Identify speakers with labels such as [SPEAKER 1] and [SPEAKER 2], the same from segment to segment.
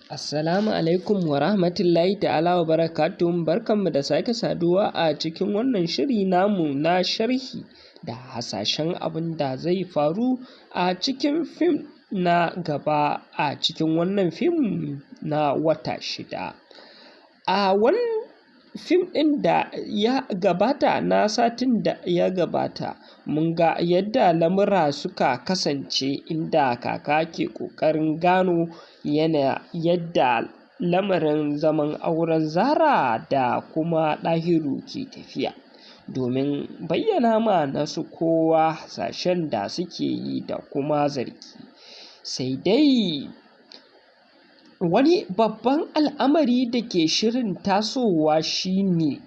[SPEAKER 1] Assalamu alaikum wa rahmatullahi ta'ala wa barakatuhu. Barkanmu da sake saduwa a cikin wannan shiri namu na sharhi da hasashen abin da zai faru a cikin fim na gaba a cikin wannan fim na wata 6. A wannan fim ɗin da ya gabata na satin da ya gabata mun ga yadda lamura suka kasance, inda kaka ke ƙoƙarin gano yadda lamarin zaman auren Zara da kuma Ɗahiru ke tafiya, domin bayyana ma nasu kowa hasashen da suke yi da kuma zargi. Sai dai wani babban al'amari da ke shirin tasowa shi ne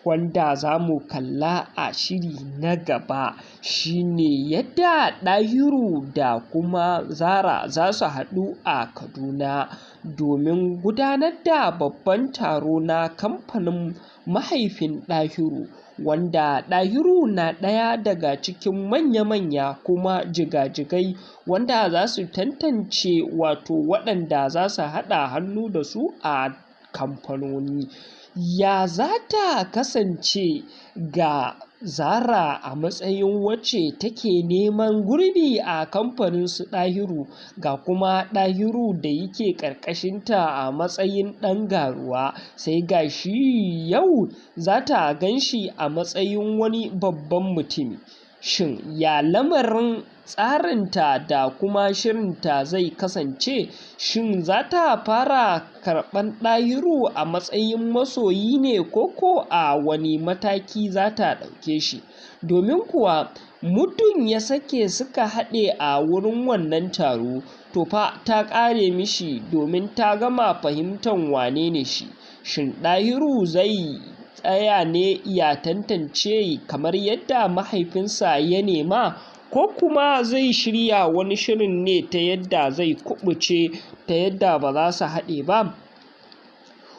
[SPEAKER 1] wanda za mu kalla a shiri na gaba, shi ne yadda Ɗahiru da kuma Zara za su haɗu a Kaduna domin gudanar da babban taro na kamfanin mahaifin Ɗahiru, wanda Ɗahiru na ɗaya daga cikin manya-manya kuma jigajigai wanda za su tantance waɗanda za su haɗa hannu da su a kamfanoni. Ya za ta kasance ga Zara a matsayin wacce take neman gurbi a kamfanin su Ɗahiru, ga kuma Ɗahiru da yake ƙarƙashinta a matsayin ɗan garuwa, sai ga shi yau za ta gan shi a matsayin wani babban mutumi. Shin ya lamarin tsarinta da kuma shirinta zai kasance? Shin za ta fara karɓan Ɗahiru a matsayin masoyi ne, ko a wani mataki za ta ɗauke shi? Domin kuwa muddin ya sake suka haɗe a wurin wannan taro, to fa ta ƙare mishi, domin ta gama fahimtar wane ne shi. Shin Ɗahiru zai tsaya ne ya tantance kamar yadda mahaifinsa ya nema, ko kuma zai shirya wani shirin ne ta yadda zai kuɓuce, ta yadda ba za su haɗe ba?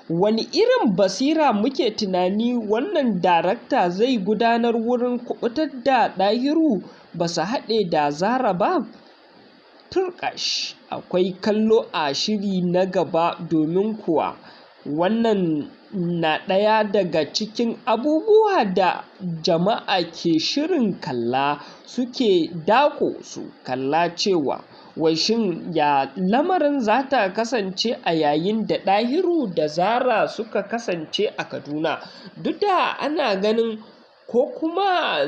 [SPEAKER 1] Wani irin basira muke tunani wannan darakta zai gudanar wurin kuɓutar da Ɗahiru ba su haɗe da Zara ba? Turƙash, akwai kallo a shiri na gaba, domin kuwa wannan na ɗaya daga cikin abubuwa da jama'a ke shirin kalla, suke dako su kalla cewa wai shin ya lamarin za ta kasance a yayin da Ɗahiru da Zara suka kasance a Kaduna. Duk da ana ganin ko kuma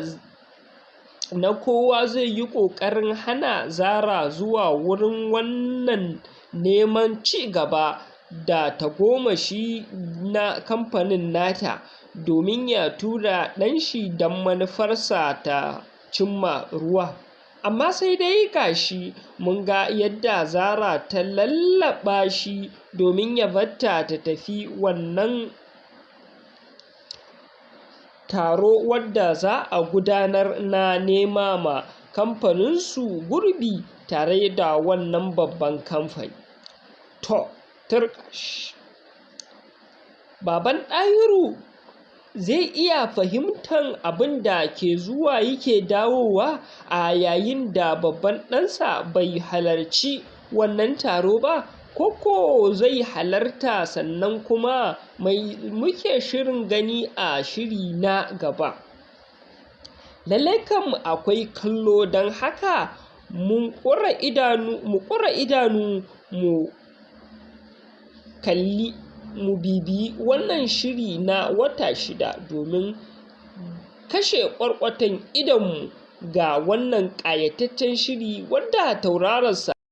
[SPEAKER 1] na kowa zai yi ƙoƙarin hana Zara zuwa wurin wannan neman ci gaba da tagomashi na kamfanin nata, domin ya tura ɗanshi don manufarsa ta cimma ruwa. Amma sai dai ga shi mun ga yadda Zara ta lallaɓa shi domin ya batta ta tafi wannan taro wadda za a gudanar na nema ma kamfaninsu gurbi tare da wannan babban kamfani. To, turƙash, baban Ɗahiru zai iya fahimtar abin da ke zuwa yake dawowa a yayin da babban ɗansa bai halarci wannan taro ba, ko zai halarta? Sannan kuma mai muke shirin gani a shiri na gaba? Lallai kam akwai kallo, don haka mu ƙura idanu mu kalli, mu bibiyi wannan shiri na wata 6 domin kashe ƙwarƙwatan idonmu ga wannan ƙayataccen shiri wanda tauraronsa